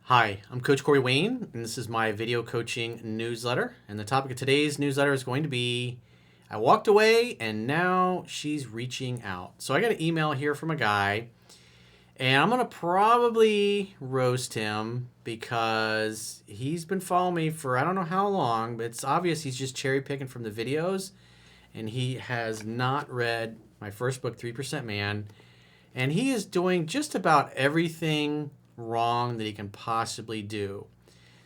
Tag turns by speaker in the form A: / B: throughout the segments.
A: Hi, I'm Coach Corey Wayne, and this is my video coaching newsletter. And the topic of today's newsletter is going to be I walked away and now she's reaching out. So I got an email here from a guy, and I'm going to probably roast him because he's been following me for I don't know how long, but it's obvious he's just cherry picking from the videos, and he has not read my first book, 3% Man, and he is doing just about everything wrong that he can possibly do.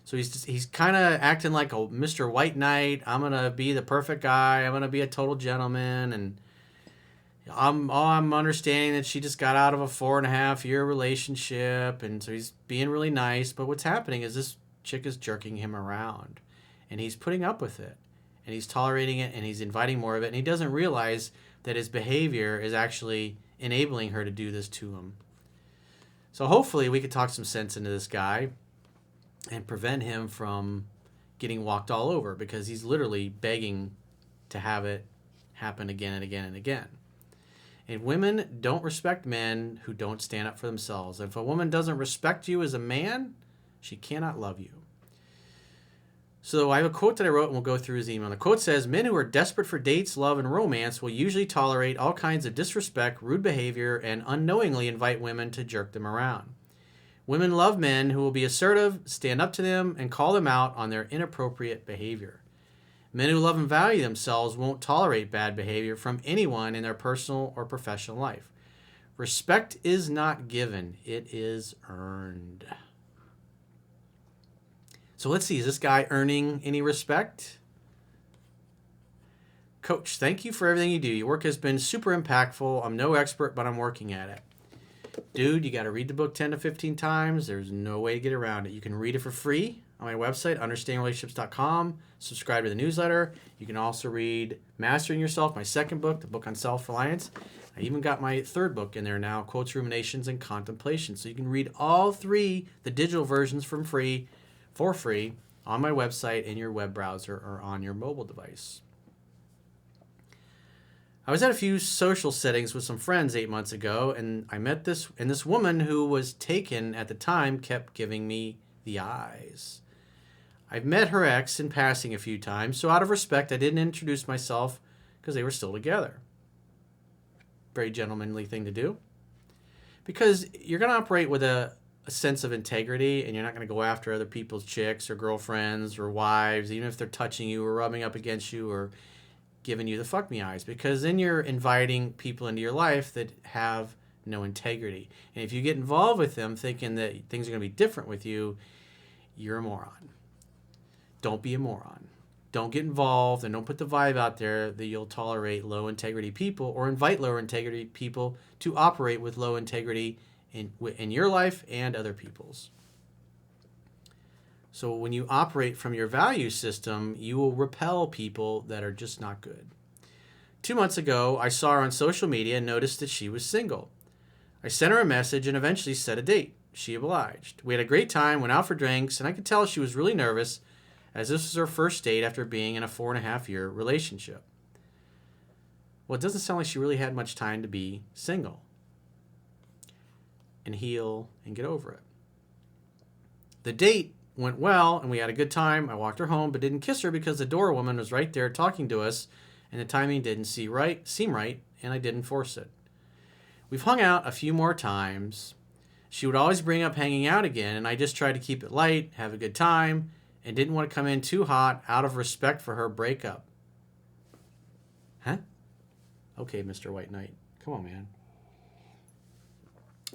A: So he's kind of acting like a Mr. White Knight. I'm gonna be the perfect guy. I'm gonna be a total gentleman, and I'm understanding that she just got out of a 4.5 year relationship, and so he's being really nice. But what's happening is this chick is jerking him around, and he's putting up with it, and he's tolerating it, and he's inviting more of it, and he doesn't realize that his behavior is actually enabling her to do this to him. So hopefully we could talk some sense into this guy and prevent him from getting walked all over, because he's literally begging to have it happen again and again and again. And women don't respect men who don't stand up for themselves. If a woman doesn't respect you as a man, she cannot love you. So I have a quote that I wrote, and we'll go through his email. The quote says, "Men who are desperate for dates, love, and romance will usually tolerate all kinds of disrespect, rude behavior, and unknowingly invite women to jerk them around. Women love men who will be assertive, stand up to them, and call them out on their inappropriate behavior. Men who love and value themselves won't tolerate bad behavior from anyone in their personal or professional life. Respect is not given, it is earned." So let's see, is this guy earning any respect? "Coach, thank you for everything you do. Your work has been super impactful. I'm no expert, but I'm working at it." Dude, you got to read the book 10 to 15 times. There's no way to get around it. You can read it for free on my website, understandingrelationships.com. Subscribe to the newsletter. You can also read Mastering Yourself, my second book, the book on self-reliance. I even got my third book in there now, Quotes, Ruminations, and Contemplation. So you can read all three, the digital versions for free, on my website, in your web browser, or on your mobile device. I was at a few social settings with some friends 8 months ago, and I met this woman who was taken at the time kept giving me the eyes. I've met her ex in passing a few times, so out of respect, I didn't introduce myself because they were still together. Very gentlemanly thing to do. Because you're going to operate with a sense of integrity, and you're not going to go after other people's chicks or girlfriends or wives, even if they're touching you or rubbing up against you or giving you the fuck me eyes, because then you're inviting people into your life that have no integrity. And if you get involved with them thinking that things are going to be different with you, you're a moron. Don't be a moron. Don't get involved, and don't put the vibe out there that you'll tolerate low integrity people or invite low integrity people to operate with low integrity in your life and other people's. So when you operate from your value system, you will repel people that are just not good. 2 months ago, I saw her on social media and noticed that she was single. I sent her a message and eventually set a date. She obliged. We had a great time, went out for drinks, and I could tell she was really nervous, as this was her first date after being in a 4.5 year relationship. Well, it doesn't sound like she really had much time to be single and heal and get over it. The date went well, and we had a good time. I walked her home, but didn't kiss her because the door woman was right there talking to us, and the timing didn't seem right, and I didn't force it. We've hung out a few more times. She would always bring up hanging out again, and I just tried to keep it light, have a good time, and didn't want to come in too hot out of respect for her breakup. Huh? Okay, Mr. White Knight. Come on, man.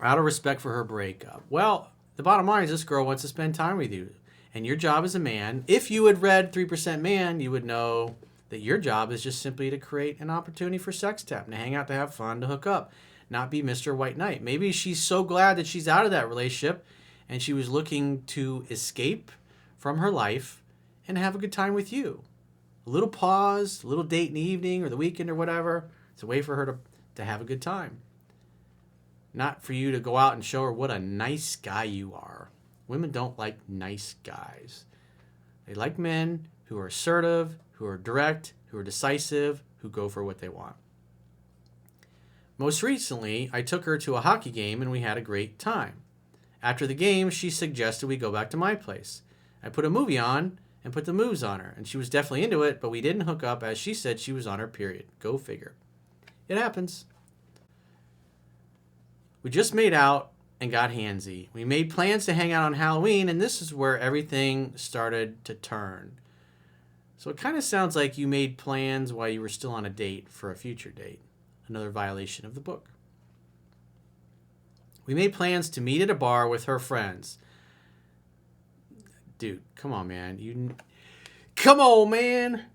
A: Out of respect for her breakup. Well, the bottom line is this girl wants to spend time with you. And your job as a man, if you had read 3% Man, you would know that your job is just simply to create an opportunity for sex tap, to hang out, to have fun, to hook up, not be Mr. White Knight. Maybe she's so glad that she's out of that relationship and she was looking to escape from her life and have a good time with you. A little pause, a little date in the evening or the weekend or whatever. It's a way for her to have a good time. Not for you to go out and show her what a nice guy you are. Women don't like nice guys. They like men who are assertive, who are direct, who are decisive, who go for what they want. Most recently, I took her to a hockey game and we had a great time. After the game, she suggested we go back to my place. I put a movie on and put the moves on her, and she was definitely into it, but we didn't hook up as she said she was on her period. Go figure. It happens. We just made out and got handsy. We made plans to hang out on Halloween, and this is where everything started to turn. So it kind of sounds like you made plans while you were still on a date for a future date. Another violation of the book. We made plans to meet at a bar with her friends. Dude, come on, man. Come on, man.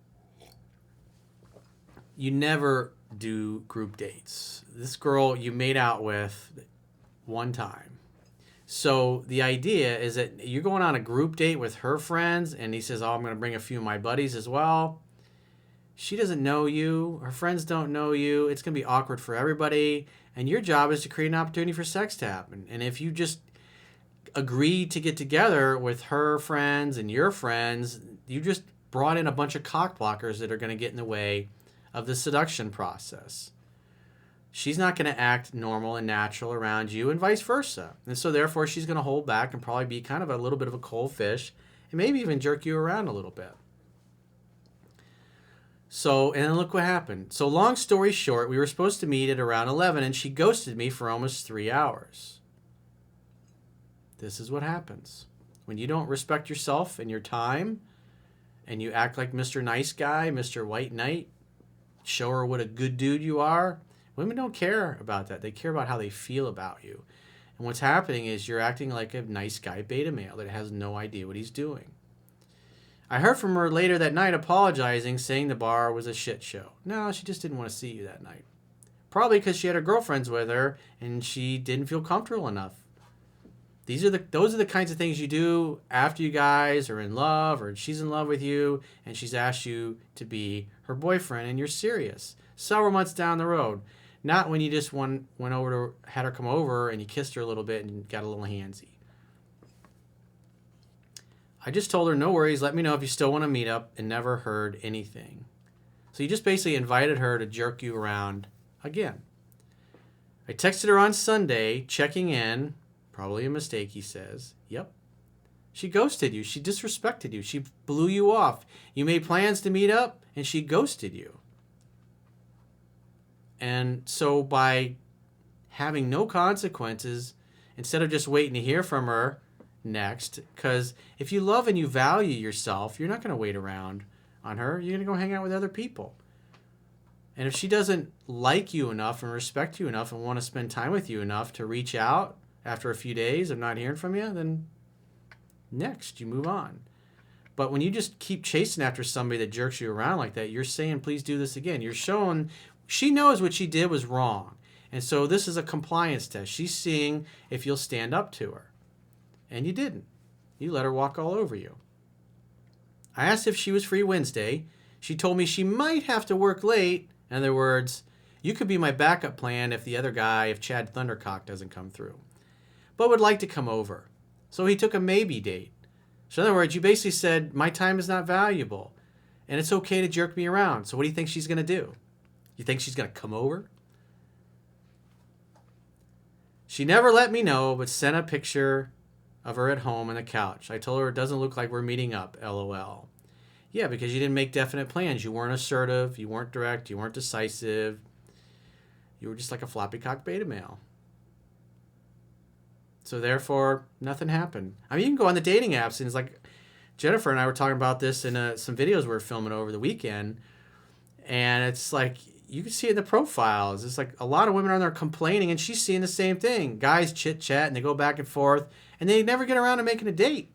A: You never do group dates. This girl you made out with one time. So the idea is that you're going on a group date with her friends, and he says, oh, I'm going to bring a few of my buddies as well. She doesn't know you. Her friends don't know you. It's going to be awkward for everybody. And your job is to create an opportunity for sex to happen. And if you just agree to get together with her friends and your friends, you just brought in a bunch of cock blockers that are going to get in the way of the seduction process. She's not going to act normal and natural around you, and vice versa. And so therefore she's going to hold back and probably be kind of a little bit of a cold fish and maybe even jerk you around a little bit. So, and then look what happened. So long story short, we were supposed to meet at around 11 and she ghosted me for almost 3 hours. This is what happens. When you don't respect yourself and your time and you act like Mr. Nice Guy, Mr. White Knight, show her what a good dude you are. Women don't care about that. They care about how they feel about you. And what's happening is you're acting like a nice guy beta male that has no idea what he's doing. I heard from her later that night apologizing, saying the bar was a shit show. No, she just didn't want to see you that night. Probably because she had her girlfriends with her and she didn't feel comfortable enough. Those are the kinds of things you do after you guys are in love or she's in love with you and she's asked you to be her boyfriend and you're serious. Several months down the road. Not when you just went over to, had her come over and you kissed her a little bit and got a little handsy. I just told her, no worries, let me know if you still want to meet up, and never heard anything. So you just basically invited her to jerk you around again. I texted her on Sunday, checking in. Probably a mistake, he says. Yep. She ghosted you. She disrespected you. She blew you off. You made plans to meet up, and she ghosted you. And so by having no consequences, instead of just waiting to hear from her next, because if you love and you value yourself, you're not going to wait around on her. You're going to go hang out with other people. And if she doesn't like you enough and respect you enough and want to spend time with you enough to reach out after a few days of not hearing from you, then next you move on. But when you just keep chasing after somebody that jerks you around like that, you're saying, please do this again. You're showing she knows what she did was wrong. And so this is a compliance test. She's seeing if you'll stand up to her. And you didn't. You let her walk all over you. I asked if she was free Wednesday. She told me she might have to work late. In other words, you could be my backup plan if the other guy, if Chad Thundercock doesn't come through. But would like to come over. So he took a maybe date. So in other words, you basically said, my time is not valuable. And it's okay to jerk me around. So what do you think she's going to do? You think she's going to come over? She never let me know, but sent a picture of her at home on the couch. I told her it doesn't look like we're meeting up, LOL. Yeah, because you didn't make definite plans. You weren't assertive. You weren't direct. You weren't decisive. You were just like a floppy cock beta male. So therefore, nothing happened. I mean, you can go on the dating apps, and it's like Jennifer and I were talking about this in some videos we were filming over the weekend. And it's like, you can see it in the profiles. It's like a lot of women are on there complaining, and she's seeing the same thing. Guys chit-chat, and they go back and forth, and they never get around to making a date.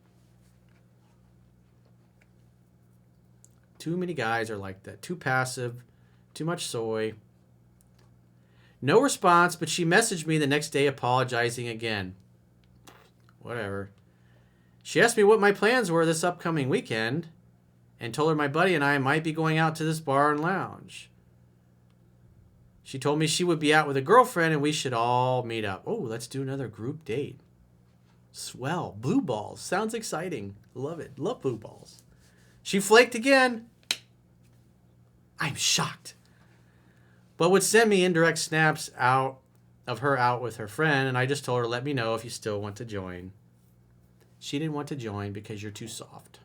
A: Too many guys are like that. Too passive. Too much soy. No response, but she messaged me the next day apologizing again. Whatever. She asked me what my plans were this upcoming weekend and told her my buddy and I might be going out to this bar and lounge. She told me she would be out with a girlfriend and we should all meet up. Oh, let's do another group date. Swell. Blue balls. Sounds exciting. Love it. Love blue balls. She flaked again. I'm shocked. But would send me indirect snaps out of her out with her friend, and I just told her, let me know if you still want to join. She didn't want to join because you're too soft.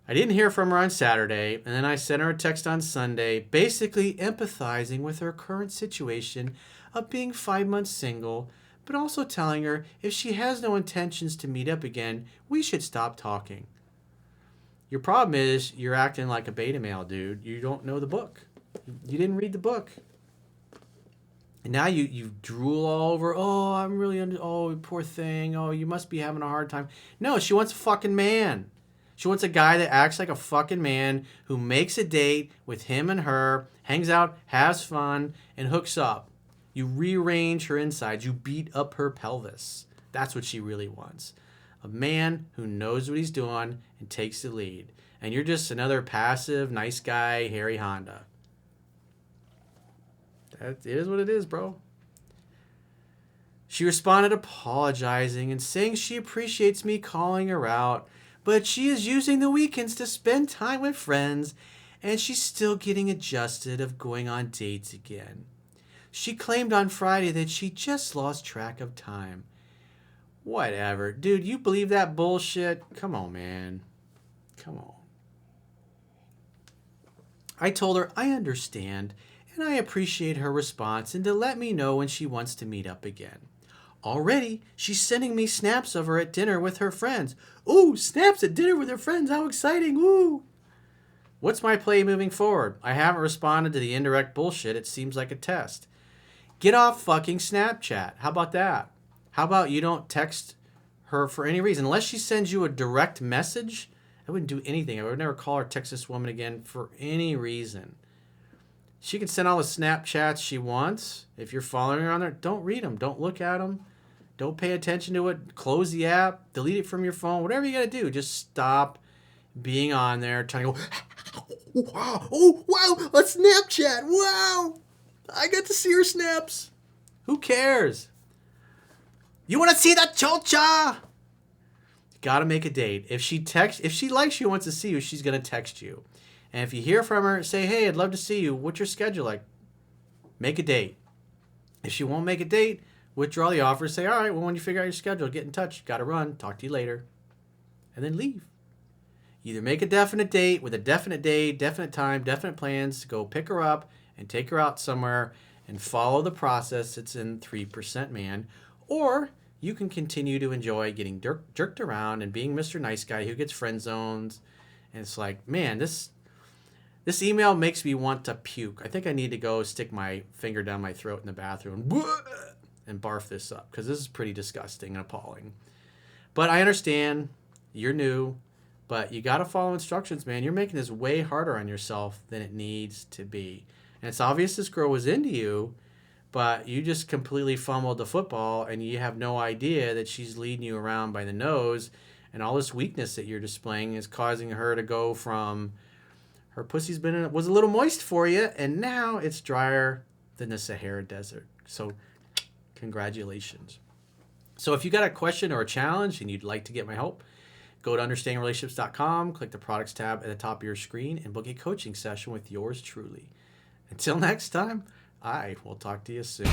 A: I didn't hear from her on Saturday, and then I sent her a text on Sunday, basically empathizing with her current situation of being 5 months single, but also telling her if she has no intentions to meet up again, we should stop talking. Your problem is you're acting like a beta male, dude. You don't know the book. You didn't read the book. And now you drool all over, oh, I'm really oh, poor thing. Oh, you must be having a hard time. No, she wants a fucking man. She wants a guy that acts like a fucking man who makes a date with him and her, hangs out, has fun, and hooks up. You rearrange her insides. You beat up her pelvis. That's what she really wants. A man who knows what he's doing and takes the lead. And you're just another passive, nice guy, Harry Honda. It is what it is, bro. She responded apologizing and saying she appreciates me calling her out, but she is using the weekends to spend time with friends, and she's still getting adjusted of going on dates again. She claimed on Friday that she just lost track of time. Whatever. Dude, you believe that bullshit? Come on, man. Come on. I told her I understand, and I appreciate her response and to let me know when she wants to meet up again. Already, she's sending me snaps of her at dinner with her friends. Ooh, snaps at dinner with her friends. How exciting. Ooh. What's my play moving forward? I haven't responded to the indirect bullshit. It seems like a test. Get off fucking Snapchat. How about that? How about you don't text her for any reason? Unless she sends you a direct message, I wouldn't do anything. I would never call or text this woman again for any reason. She can send all the Snapchats she wants. If you're following her on there, don't read them. Don't look at them. Don't pay attention to it. Close the app. Delete it from your phone. Whatever you got to do. Just stop being on there trying to go, oh, wow, a Snapchat. Wow. I got to see her snaps. Who cares? You want to see the chocha? Got to make a date. If she likes you and wants to see you, she's going to text you. And if you hear from her, say, hey, I'd love to see you. What's your schedule like? Make a date. If she won't make a date, withdraw the offer. Say, all right, well, when you figure out your schedule, get in touch. Got to run. Talk to you later. And then leave. Either make a definite date with a definite day, definite time, definite plans to go pick her up and take her out somewhere and follow the process that's in 3% Man. Or you can continue to enjoy getting jerked around and being Mr. Nice Guy who gets friend zones. And it's like, man, this email makes me want to puke. I think I need to go stick my finger down my throat in the bathroom and barf this up because this is pretty disgusting and appalling. But I understand you're new, but you got to follow instructions, man. You're making this way harder on yourself than it needs to be. And it's obvious this girl was into you, but you just completely fumbled the football and you have no idea that she's leading you around by the nose, and all this weakness that you're displaying is causing her to go from her pussy's was a little moist for you, and now it's drier than the Sahara Desert. So congratulations. So if you got a question or a challenge and you'd like to get my help, go to understandingrelationships.com, click the products tab at the top of your screen, and book a coaching session with yours truly. Until next time, I will talk to you soon.